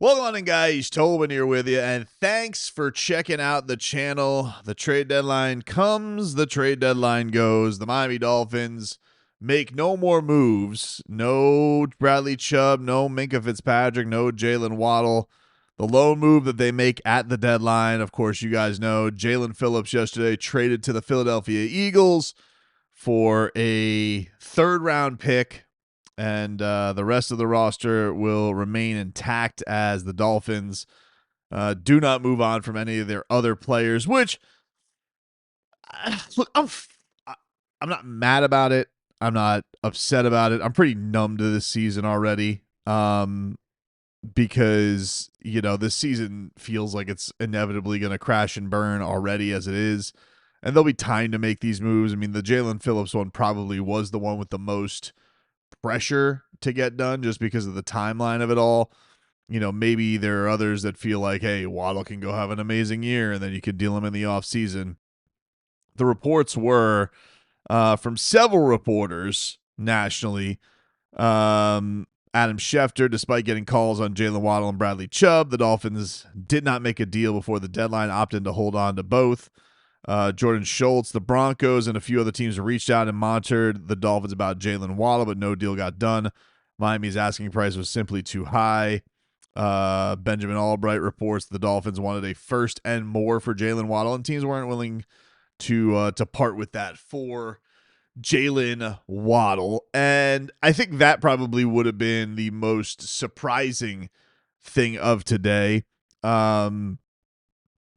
Welcome on in, guys. Tobin here with you, and thanks for checking out the channel. The trade deadline comes, the trade deadline goes. The Miami Dolphins make no more moves. No Bradley Chubb, no Minkah Fitzpatrick, no Jaylen Waddle. The lone move that they make at the deadline, of course, you guys know, Jaelan Phillips yesterday traded to the Philadelphia Eagles for a third-round pick. And the rest of the roster will remain intact as the Dolphins do not move on from any of their other players, which, look, I'm not mad about it. I'm not upset about it. I'm pretty numb to this season already because, this season feels like it's inevitably going to crash and burn already as it is. And there'll be time to make these moves. I mean, the Jaelan Phillips one probably was the one with the most pressure to get done just because of the timeline of it all. Maybe there are others that feel like, hey, Waddle can go have an amazing year and then you can deal him in the offseason. The reports were from several reporters nationally. Adam Schefter, despite getting calls on Jaylen Waddle and Bradley Chubb, the Dolphins did not make a deal before the deadline, opted to hold on to both. Jordan Schultz, the Broncos, and a few other teams reached out and monitored the Dolphins about Jaylen Waddle, but no deal got done. Miami's asking price was simply too high. Benjamin Albright reports the Dolphins wanted a first and more for Jaylen Waddle, and teams weren't willing to part with that for Jaylen Waddle. And I think that probably would have been the most surprising thing of today.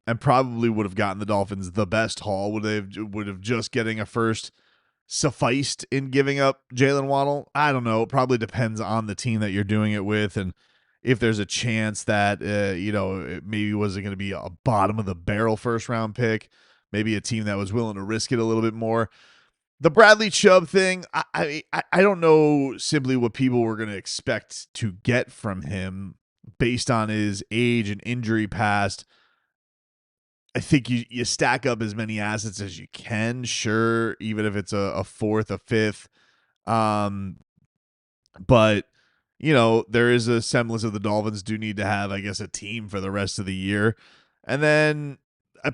And probably would have gotten the Dolphins the best haul. Would have just getting a first sufficed in giving up Jaylen Waddle? I don't know. It probably depends on the team that you're doing it with, and if there's a chance that it maybe wasn't going to be a bottom of the barrel first round pick, maybe a team that was willing to risk it a little bit more. The Bradley Chubb thing, I don't know simply what people were going to expect to get from him based on his age and injury past. I think you stack up as many assets as you can, sure, even if it's a fourth, a fifth. But, there is a semblance of the Dolphins do need to have, I guess, a team for the rest of the year. And then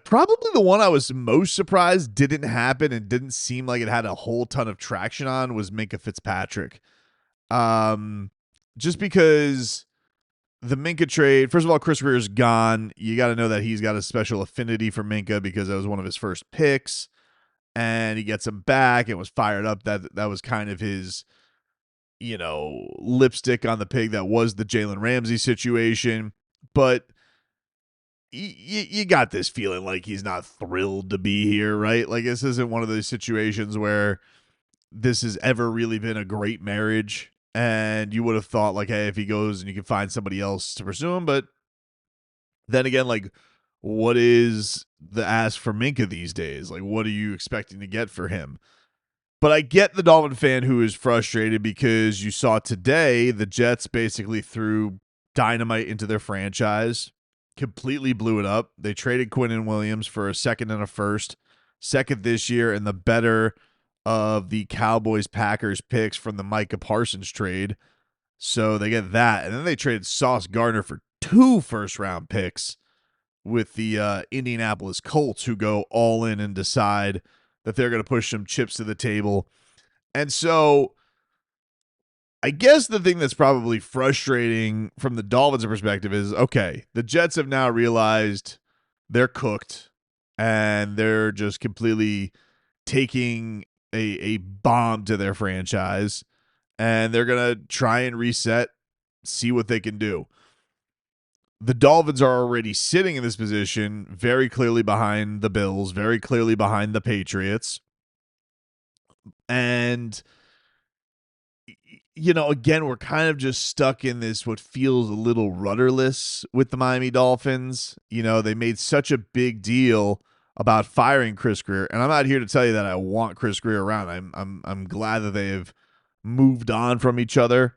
probably the one I was most surprised didn't happen and didn't seem like it had a whole ton of traction on was Minkah Fitzpatrick. Just because the Minkah trade, first of all, Chris Greer's gone. You got to know that he's got a special affinity for Minkah because that was one of his first picks, and he gets him back and was fired up. That was kind of his, lipstick on the pig that was the Jalen Ramsey situation. But you got this feeling like he's not thrilled to be here, right? Like this isn't one of those situations where this has ever really been a great marriage. And you would have thought, like, hey, if he goes and you can find somebody else to pursue him. But then again, like, what is the ask for Minkah these days? Like, what are you expecting to get for him? But I get the Dolphin fan who is frustrated because you saw today the Jets basically threw dynamite into their franchise, completely blew it up. They traded Quinnen Williams for a second and a first, second this year, and the better of the Cowboys-Packers picks from the Micah Parsons trade. So they get that. And then they traded Sauce Gardner for 2 first-round picks with the Indianapolis Colts, who go all in and decide that they're going to push some chips to the table. And so I guess the thing that's probably frustrating from the Dolphins' perspective is, okay, the Jets have now realized they're cooked and they're just completely taking a bomb to their franchise, and they're going to try and reset, see what they can do. The Dolphins are already sitting in this position very clearly behind the Bills, very clearly behind the Patriots. And, again, we're kind of just stuck in this what feels a little rudderless with the Miami Dolphins. They made such a big deal about firing Chris Grier, and I'm not here to tell you that I want Chris Grier around. I'm glad that they've moved on from each other,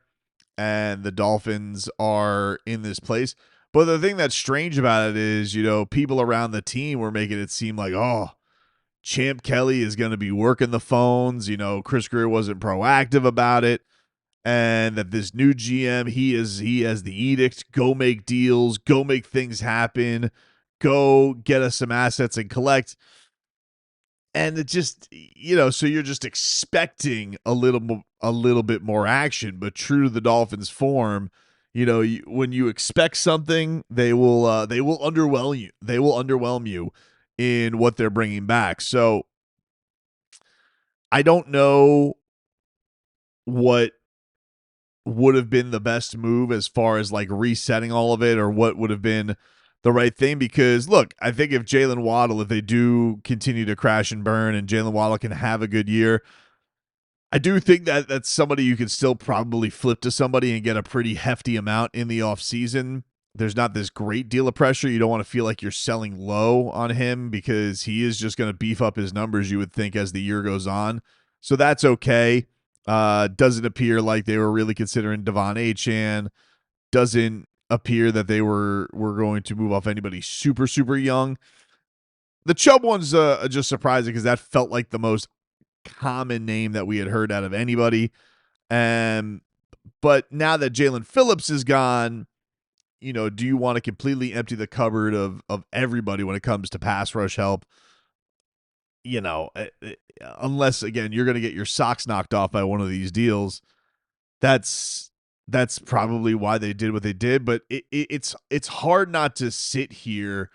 and the Dolphins are in this place. But the thing that's strange about it is, people around the team were making it seem like, oh, Champ Kelly is going to be working the phones. Chris Grier wasn't proactive about it. and that this new GM, he has the edict, go make deals, go make things happen, go get us some assets and collect. And it just, so you're just expecting a little bit more action, but true to the Dolphins form, when you expect something, they will underwhelm you. They will underwhelm you in what they're bringing back. So I don't know what would have been the best move as far as like resetting all of it, or what would have been the right thing. Because look, I think if Jaylen Waddle, if they do continue to crash and burn and Jaylen Waddle can have a good year, I do think that that's somebody you could still probably flip to somebody and get a pretty hefty amount in the offseason. There's not this great deal of pressure. You don't want to feel like you're selling low on him because he is just going to beef up his numbers, you would think, as the year goes on. So that's okay. Doesn't appear like they were really considering Devon Achane. Doesn't appear that they were going to move off anybody super, super young. The Chubb one's just surprising because that felt like the most common name that we had heard out of anybody. But now that Jaelan Phillips is gone, do you want to completely empty the cupboard of everybody when it comes to pass rush help? Unless, again, you're going to get your socks knocked off by one of these deals. That's probably why they did what they did. But it's hard not to sit here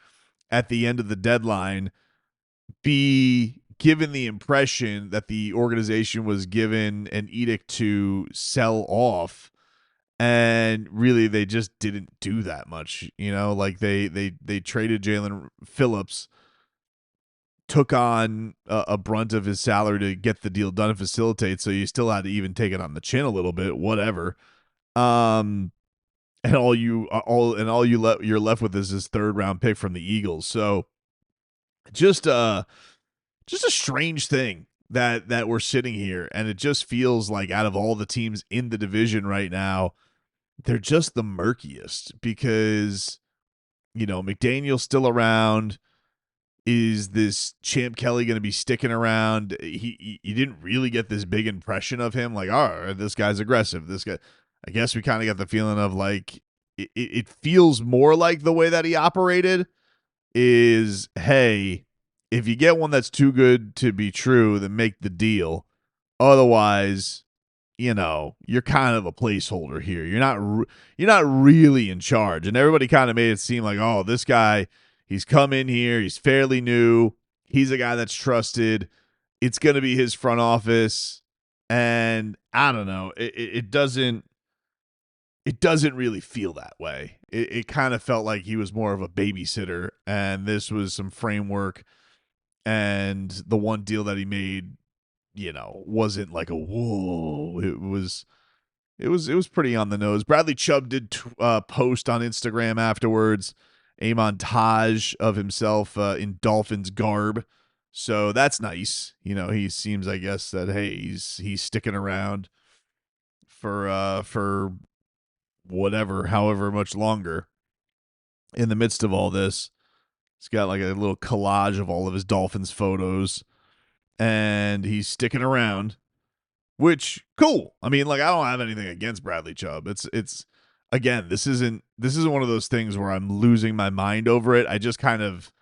at the end of the deadline, be given the impression that the organization was given an edict to sell off, and really they just didn't do that much. Like they traded Jaelan Phillips, took on a brunt of his salary to get the deal done and facilitate, so you still had to even take it on the chin a little bit, whatever. And you're left with is this third round pick from the Eagles. So just a strange thing that we're sitting here, and it just feels like out of all the teams in the division right now, they're just the murkiest because, McDaniel's still around. Is this Champ Kelly going to be sticking around? You didn't really get this big impression of him. Like, this guy's aggressive. This guy, I guess we kind of got the feeling of like, it feels more like the way that he operated is, hey, if you get one that's too good to be true, then make the deal. Otherwise, you're kind of a placeholder here. You're not really in charge. And everybody kind of made it seem like, oh, this guy, he's come in here, he's fairly new, he's a guy that's trusted. It's going to be his front office. And I don't know, it doesn't really feel that way. It kind of felt like he was more of a babysitter, and this was some framework. And the one deal that he made, wasn't like a whoa. It was pretty on the nose. Bradley Chubb did post on Instagram afterwards a montage of himself in Dolphins garb, so that's nice. He seems, I guess, that hey, he's sticking around for whatever, however much longer. In the midst of all this, he's got like a little collage of all of his Dolphins photos, and he's sticking around, which cool. I mean, like, I don't have anything against Bradley Chubb. It's again, this isn't one of those things where I'm losing my mind over it. I kind of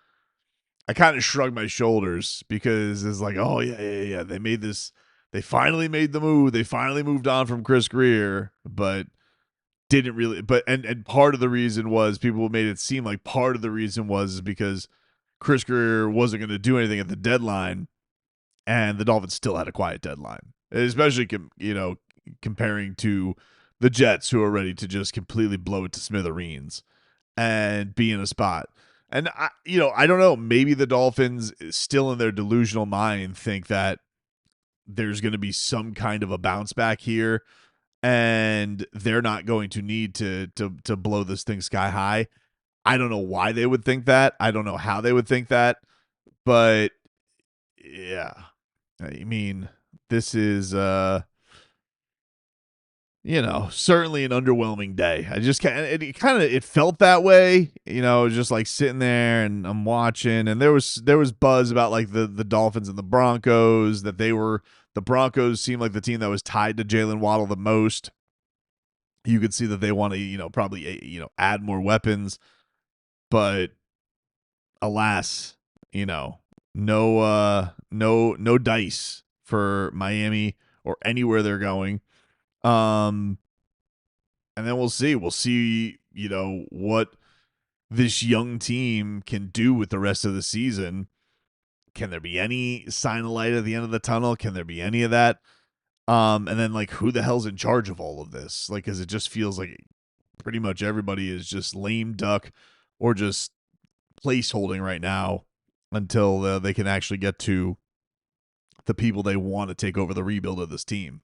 shrug my shoulders because it's like, oh yeah. They finally made the move. They finally moved on from Chris Greer, but didn't really. But and part of the reason was people made it seem like part of the reason was because Chris Greer wasn't going to do anything at the deadline, and the Dolphins still had a quiet deadline, especially comparing to the Jets, who are ready to just completely blow it to smithereens and be in a spot. And I don't know, maybe the Dolphins still in their delusional mind think that there's going to be some kind of a bounce back here, and they're not going to need to blow this thing sky high. I don't know why they would think that. I don't know how they would think that, but yeah. I mean, this is certainly an underwhelming day. I just can't. It felt that way. Just like sitting there and I'm watching, and there was buzz about like the Dolphins and the Broncos, that the Broncos seemed like the team that was tied to Jaylen Waddle the most. You could see that they want to, probably, add more weapons, but alas, no dice for Miami or anywhere they're going. And then we'll see. We'll see, what this young team can do with the rest of the season. Can there be any sign of light at the end of the tunnel? Can there be any of that? And then like who the hell's in charge of all of this? Like, cause it just feels like pretty much everybody is just lame duck or just placeholding right now until they can actually get to the people they want to take over the rebuild of this team.